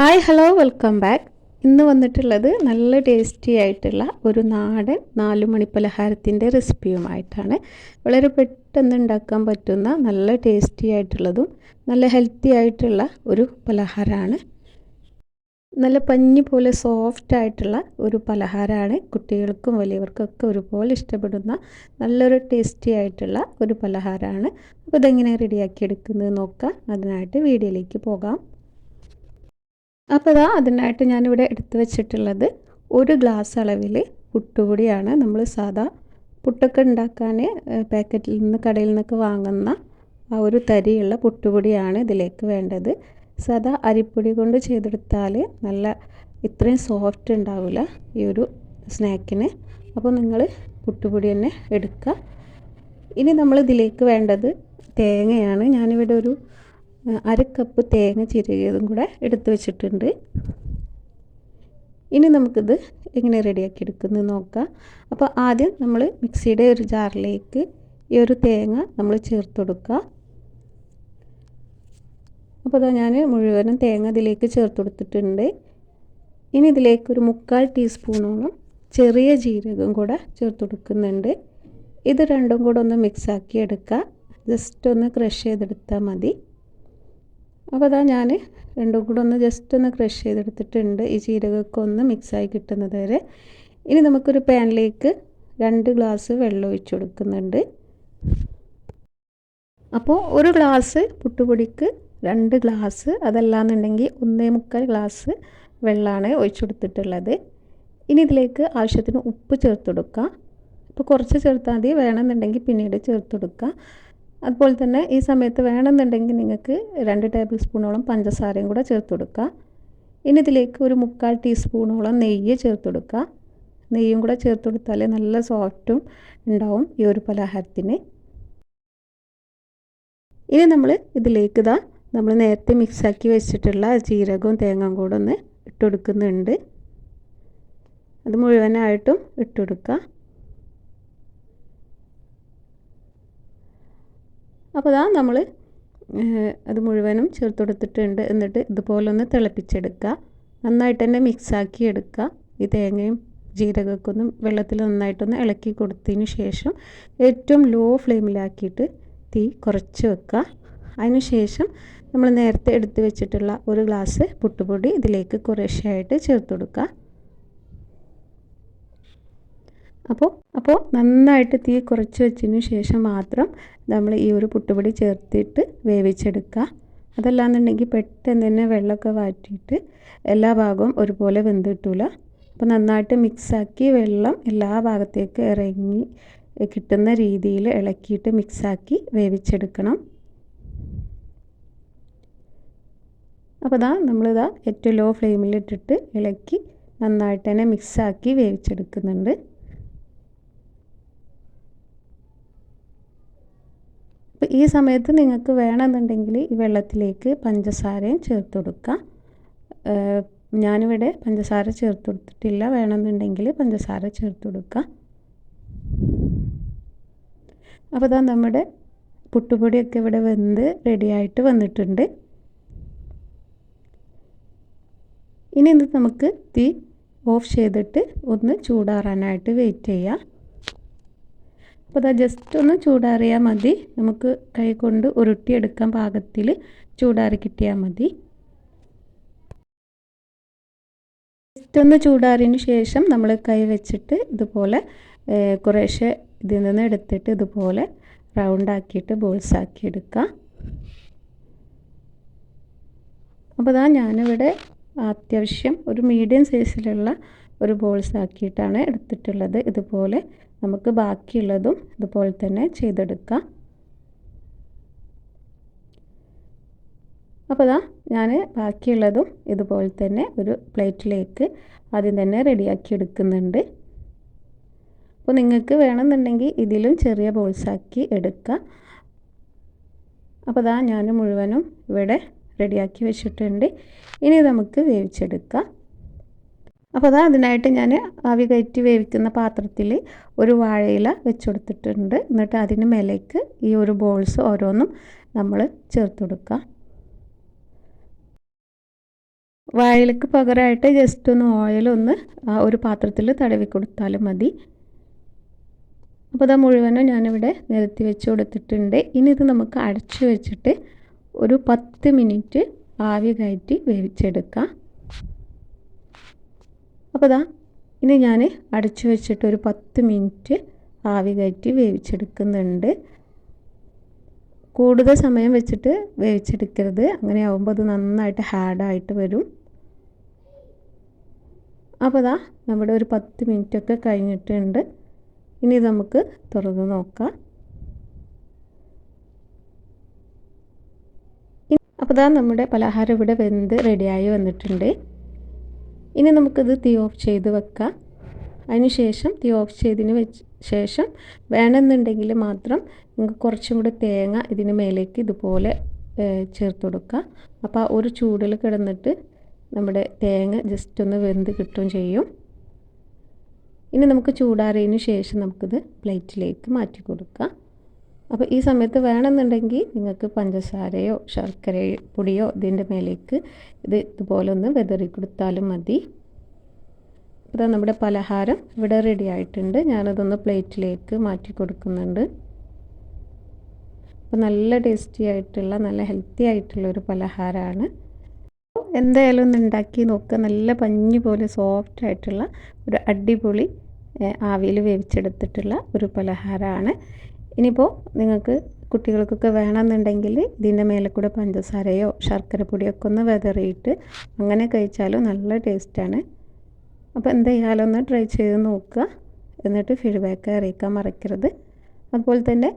Hi hello welcome back. ഇന്ന് വന്നിട്ടുള്ളത് നല്ല ടേസ്റ്റി ആയിട്ടുള്ള ഒരു നാടൻ 4 മണി പലഹാരത്തിൻ്റെ റെസിപ്പിയുമായിട്ടാണ്. വളരെ പെട്ടെന്ന് ഉണ്ടാക്കാൻ പറ്റുന്ന നല്ല ടേസ്റ്റി ആയിട്ടുള്ളതും നല്ല ഹെൽത്തി ആയിട്ടുള്ള ഒരു പലഹാരമാണ്. നല്ല പഞ്ഞി പോലെ സോഫ്റ്റ് ആയിട്ടുള്ള ഒരു പലഹാരമാണ്. കുട്ടികൾക്കും വലിയവർക്കൊക്കെ ഒരുപോലെ ഇഷ്ടപ്പെടുന്ന നല്ലൊരു ടേസ്റ്റി ആയിട്ടുള്ള ഒരു പലഹാരമാണ്. അപ്പോൾ ഇതെങ്ങനെ റെഡിയാക്കി എടുക്കുന്നത് നോക്കാം. അതിനായിട്ട് വീഡിയോയിലേക്ക് പോകാം. അപ്പോൾ അതിനായിട്ട് ഞാനിവിടെ എടുത്തു വെച്ചിട്ടുള്ളത് 1 ഗ്ലാസ് അളവിൽ പുട്ടുപൊടിയാണ്. നമ്മൾ സാധാ പുട്ടൊക്കെ ഉണ്ടാക്കാൻ പാക്കറ്റിൽ നിന്ന് കടയിൽ നിന്നൊക്കെ വാങ്ങുന്ന ആ ഒരു തരിയുള്ള പുട്ടുപൊടിയാണ് ഇതിലേക്ക് വേണ്ടത്. സാധാ അരിപ്പൊടി കൊണ്ട് ചെയ്തെടുത്താൽ നല്ല ഇത്രയും സോഫ്റ്റ് ഉണ്ടാവില്ല ഈ ഒരു സ്നാക്കിന്. അപ്പോൾ നിങ്ങൾ പുട്ടുപൊടി തന്നെ എടുക്കുക. ഇനി നമ്മൾ ഇതിലേക്ക് വേണ്ടത് തേങ്ങയാണ്. ഞാനിവിടെ ഒരു 1/2 കപ്പ് തേങ്ങ ചിരകിയതും കൂടെ എടുത്ത് വെച്ചിട്ടുണ്ട്. ഇനി നമുക്കിത് എങ്ങനെ റെഡിയാക്കി എടുക്കുന്നത് നോക്കാം. അപ്പോൾ ആദ്യം നമ്മൾ മിക്സിയുടെ ഒരു ജാറിലേക്ക് ഈ ഒരു തേങ്ങ നമ്മൾ ചേർത്ത് കൊടുക്കുക. അപ്പോൾ ഞാൻ മുഴുവനും തേങ്ങ ഇതിലേക്ക് ചേർത്ത് കൊടുത്തിട്ടുണ്ട്. ഇനി ഇതിലേക്ക് ഒരു 3/4 ടീസ്പൂണോളം ചെറിയ ജീരകം കൂടെ ചേർത്ത് കൊടുക്കുന്നുണ്ട്. ഇത് രണ്ടും കൂടെ ഒന്ന് മിക്സാക്കി എടുക്കുക. ജസ്റ്റ് ഒന്ന് ക്രഷ് ചെയ്തെടുത്താൽ മതി. അപ്പോൾ ഞാൻ രണ്ടും കൂടെ ഒന്ന് ജസ്റ്റ് ഒന്ന് ക്രഷ് ചെയ്തെടുത്തിട്ടുണ്ട്. ഈ ജീരകമൊക്കെ ഒന്ന് മിക്സായി കിട്ടുന്നത് വരെ. ഇനി നമുക്കൊരു പാനിലേക്ക് 2 ഗ്ലാസ് വെള്ളം ഒഴിച്ച് കൊടുക്കുന്നുണ്ട്. അപ്പോൾ 1 ഗ്ലാസ് പുട്ടുപൊടിക്ക് 2 ഗ്ലാസ്, അതല്ലാന്നുണ്ടെങ്കിൽ 1.25 ഗ്ലാസ് വെള്ളമാണ് ഒഴിച്ച് കൊടുത്തിട്ടുള്ളത്. ഇനി ഇതിലേക്ക് ആവശ്യത്തിന് ഉപ്പ് ചേർത്ത് കൊടുക്കുക. അപ്പോൾ കുറച്ച് ചേർത്താൽ മതി, വേണമെന്നുണ്ടെങ്കിൽ പിന്നീട് ചേർത്ത് കൊടുക്കുക. അതുപോലെ തന്നെ ഈ സമയത്ത് വേണമെന്നുണ്ടെങ്കിൽ നിങ്ങൾക്ക് 2 ടേബിൾ സ്പൂണോളം പഞ്ചസാരയും കൂടെ ചേർത്ത് കൊടുക്കുക. ഇനി ഇതിലേക്ക് ഒരു 3/4 ടീസ്പൂണോളം നെയ്യ് ചേർത്ത് കൊടുക്കുക. നെയ്യും കൂടെ ചേർത്ത് കൊടുത്താൽ നല്ല സോഫ്റ്റും ഉണ്ടാവും ഈ ഒരു പലഹാരത്തിന്. ഇനി നമ്മൾ ഇതിലേക്ക് നമ്മൾ നേരത്തെ മിക്സാക്കി വെച്ചിട്ടുള്ള ജീരകവും തേങ്ങയും കൂടെ ഒന്ന് ഇട്ട് കൊടുക്കുന്നുണ്ട്. അത് മുഴുവനായിട്ടും ഇട്ട് കൊടുക്കുക. അപ്പോൾ നമ്മൾ അത് മുഴുവനും ചേർത്ത് കൊടുത്തിട്ടുണ്ട്. എന്നിട്ട് ഇതുപോലെ ഒന്ന് തിളപ്പിച്ചെടുക്കുക. നന്നായിട്ട് തന്നെ മിക്സാക്കി എടുക്കുക. ഈ തേങ്ങയും ജീരകമൊക്കെ ഒന്ന് വെള്ളത്തിൽ നന്നായിട്ടൊന്ന് ഇളക്കി കൊടുത്തതിന് ശേഷം ഏറ്റവും ലോ ഫ്ലെയിമിലാക്കിയിട്ട് തീ കുറച്ച് വെക്കുക. അതിന് ശേഷം നമ്മൾ നേരത്തെ എടുത്ത് വെച്ചിട്ടുള്ള 1 ഗ്ലാസ് പുട്ടുപൊടി ഇതിലേക്ക് കുറേശ്ശെയായിട്ട് ചേർത്ത് കൊടുക്കുക. അപ്പോൾ നന്നായിട്ട് തീ കുറച്ച് വെച്ചതിന് ശേഷം മാത്രം നമ്മൾ ഈ ഒരു പുട്ടുപൊടി ചേർത്തിട്ട് വേവിച്ചെടുക്കുക. അതല്ലാന്നുണ്ടെങ്കിൽ പെട്ടെന്ന് തന്നെ വെള്ളമൊക്കെ വാറ്റിയിട്ട് എല്ലാ ഭാഗവും ഒരുപോലെ വെന്ത് കിട്ടില്ല. അപ്പോൾ നന്നായിട്ട് മിക്സാക്കി വെള്ളം എല്ലാ ഭാഗത്തേക്ക് ഇറങ്ങി കിട്ടുന്ന രീതിയിൽ ഇളക്കിയിട്ട് മിക്സാക്കി വേവിച്ചെടുക്കണം. അപ്പോൾ നമ്മളിതാ ഏറ്റവും ലോ ഫ്ലെയിമിലിട്ടിട്ട് ഇളക്കി നന്നായിട്ട് തന്നെ മിക്സാക്കി വേവിച്ചെടുക്കുന്നുണ്ട്. അപ്പോൾ ഈ സമയത്ത് നിങ്ങൾക്ക് വേണമെന്നുണ്ടെങ്കിൽ ഈ വെള്ളത്തിലേക്ക് പഞ്ചസാരയും ചേർത്ത് കൊടുക്കുക. ഞാനിവിടെ പഞ്ചസാര ചേർത്ത് കൊടുത്തിട്ടില്ല. വേണമെന്നുണ്ടെങ്കിൽ പഞ്ചസാര ചേർത്ത് കൊടുക്കുക. അപ്പോൾ നമ്മുടെ പുട്ടുപൊടിയൊക്കെ ഇവിടെ വെന്ത് റെഡിയായിട്ട് വന്നിട്ടുണ്ട്. ഇനി ഇത് നമുക്ക് തീ ഓഫ് ചെയ്തിട്ട് ഒന്ന് ചൂടാറാനായിട്ട് വെയിറ്റ് ചെയ്യാം. അപ്പോൾ ജസ്റ്റ് ഒന്ന് ചൂടാറിയാൽ മതി. നമുക്ക് കൈ കൊണ്ട് ഉരുട്ടിയെടുക്കാൻ പാകത്തിൽ ചൂടാറി കിട്ടിയാൽ മതി. ജസ്റ്റ് ഒന്ന് ചൂടാറിയതിന് ശേഷം നമ്മൾ കൈ വെച്ചിട്ട് ഇതുപോലെ കുറേശ്ശെ ഇതിൽ നിന്ന് എടുത്തിട്ട് ഇതുപോലെ റൗണ്ടാക്കിയിട്ട് ബോൾസാക്കി എടുക്കുക. അപ്പോൾ ഞാനിവിടെ അത്യാവശ്യം ഒരു മീഡിയം സൈസിലുള്ള ഒരു ബോൾസ് ആക്കിയിട്ടാണ് എടുത്തിട്ടുള്ളത്. ഇതുപോലെ നമുക്ക് ബാക്കിയുള്ളതും ഇതുപോലെ തന്നെ ചെയ്തെടുക്കാം. അപ്പോൾ ഞാൻ ബാക്കിയുള്ളതും ഇതുപോലെ തന്നെ ഒരു പ്ലേറ്റിലേക്ക് ആദ്യം തന്നെ റെഡിയാക്കി എടുക്കുന്നുണ്ട്. അപ്പോൾ നിങ്ങൾക്ക് വേണമെന്നുണ്ടെങ്കിൽ ഇതിലും ചെറിയ ബോൾസാക്കി എടുക്കാം. അപ്പോൾ ഞാൻ മുഴുവനും ഇവിടെ റെഡിയാക്കി വെച്ചിട്ടുണ്ട്. ഇനി നമുക്ക് വേവിച്ചെടുക്കാം. അപ്പോൾ അതിനായിട്ട് ഞാൻ ആവി കയറ്റി വേവിക്കുന്ന പാത്രത്തിൽ ഒരു വാഴയില വെച്ച് കൊടുത്തിട്ടുണ്ട്. എന്നിട്ട് അതിന് മേലേക്ക് ഈ ഒരു ബോൾസ് ഓരോന്നും നമ്മൾ ചേർത്ത് കൊടുക്കുക. വാഴയിലേക്ക് പകരമായിട്ട് ജസ്റ്റ് ഒന്ന് ഓയിലൊന്ന് ഒരു പാത്രത്തിൽ തടവി കൊടുത്താലും മതി. അപ്പോൾ അത് മുഴുവനും ഞാനിവിടെ നിരത്തി വെച്ച് കൊടുത്തിട്ടുണ്ട്. ഇനി ഇത് നമുക്ക് അടച്ചു വെച്ചിട്ട് ഒരു 10 മിനിറ്റ് ആവി കയറ്റി വേവിച്ചെടുക്കാം. അപ്പോൾ ഇനി ഞാൻ അടച്ചു വെച്ചിട്ട് ഒരു 10 മിനിറ്റ് ആവി കയറ്റി വേവിച്ചെടുക്കുന്നുണ്ട്. കൂടുതൽ സമയം വെച്ചിട്ട് വേവിച്ചെടുക്കരുത്, അങ്ങനെ ആവുമ്പോൾ അത് നന്നായിട്ട് ഹാർഡായിട്ട് വരും. അപ്പോൾ നമ്മുടെ ഒരു 10 മിനിറ്റൊക്കെ കഴിഞ്ഞിട്ടുണ്ട്. ഇനി നമുക്ക് തുറന്ന് നോക്കാം. അപ്പോൾ നമ്മുടെ പലഹാരം ഇവിടെ വെന്ത് റെഡിയായി വന്നിട്ടുണ്ട്. ഇനി നമുക്കിത് തീ ഓഫ് ചെയ്ത് വെക്കാം. അതിന് ശേഷം തീ ഓഫ് ചെയ്തതിന് ശേഷം വേണമെന്നുണ്ടെങ്കിൽ മാത്രം നിങ്ങൾക്ക് കുറച്ചും കൂടി തേങ്ങ ഇതിന് മേലേക്ക് ഇതുപോലെ ചേർത്ത് കൊടുക്കുക. അപ്പോൾ ഒരു ചൂടിൽ കിടന്നിട്ട് നമ്മുടെ തേങ്ങ ജസ്റ്റ് ഒന്ന് വെന്ത് കിട്ടുകയും ചെയ്യും. ഇനി നമുക്ക് ചൂടാറിയതിന് ശേഷം നമുക്കിത് പ്ലേറ്റിലേക്ക് മാറ്റി കൊടുക്കാം. അപ്പോൾ ഈ സമയത്ത് വേണമെന്നുണ്ടെങ്കിൽ നിങ്ങൾക്ക് പഞ്ചസാരയോ ശർക്കര പൊടിയോ ഇതിൻ്റെ മേലേക്ക് ഇതുപോലെ ഒന്ന് വെതറി കൊടുത്താലും മതി. അപ്പോൾ നമ്മുടെ പലഹാരം ഇവിടെ റെഡി ആയിട്ടുണ്ട്. ഞാനതൊന്ന് പ്ലേറ്റിലേക്ക് മാറ്റി കൊടുക്കുന്നുണ്ട്. അപ്പോൾ നല്ല ടേസ്റ്റി ആയിട്ടുള്ള നല്ല ഹെൽത്തി ആയിട്ടുള്ള ഒരു പലഹാരമാണ്. എന്തായാലും ഒന്ന് ഉണ്ടാക്കി നോക്കുക. നല്ല പഞ്ഞി പോലെ സോഫ്റ്റ് ആയിട്ടുള്ള ഒരു അടിപൊളി ആവിയിൽ വേവിച്ചെടുത്തിട്ടുള്ള ഒരു പലഹാരമാണ്. ഇനിയിപ്പോൾ നിങ്ങൾക്ക് കുട്ടികൾക്കൊക്കെ വേണമെന്നുണ്ടെങ്കിൽ ഇതിൻ്റെ മേലെ കൂടെ പഞ്ചസാരയോ ശർക്കര പൊടിയൊക്കെ ഒന്ന് വെതറിയിട്ട് അങ്ങനെ കഴിച്ചാലും നല്ല ടേസ്റ്റാണ്. അപ്പോൾ എന്തായാലും ഒന്ന് ട്രൈ ചെയ്ത് നോക്കുക. എന്നിട്ട് ഫീഡ്ബാക്ക് അറിയിക്കാൻ മറക്കരുത്. അതുപോലെ തന്നെ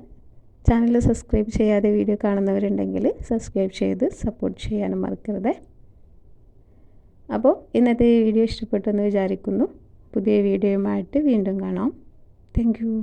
ചാനൽ സബ്സ്ക്രൈബ് ചെയ്യാതെ വീഡിയോ കാണുന്നവരുണ്ടെങ്കിൽ സബ്സ്ക്രൈബ് ചെയ്ത് സപ്പോർട്ട് ചെയ്യാനും മറക്കരുത്. അപ്പോൾ ഇന്നത്തെ ഈ വീഡിയോ ഇഷ്ടപ്പെട്ടെന്ന് വിചാരിക്കുന്നു. പുതിയ വീഡിയോയുമായിട്ട് വീണ്ടും കാണാം. Thank you.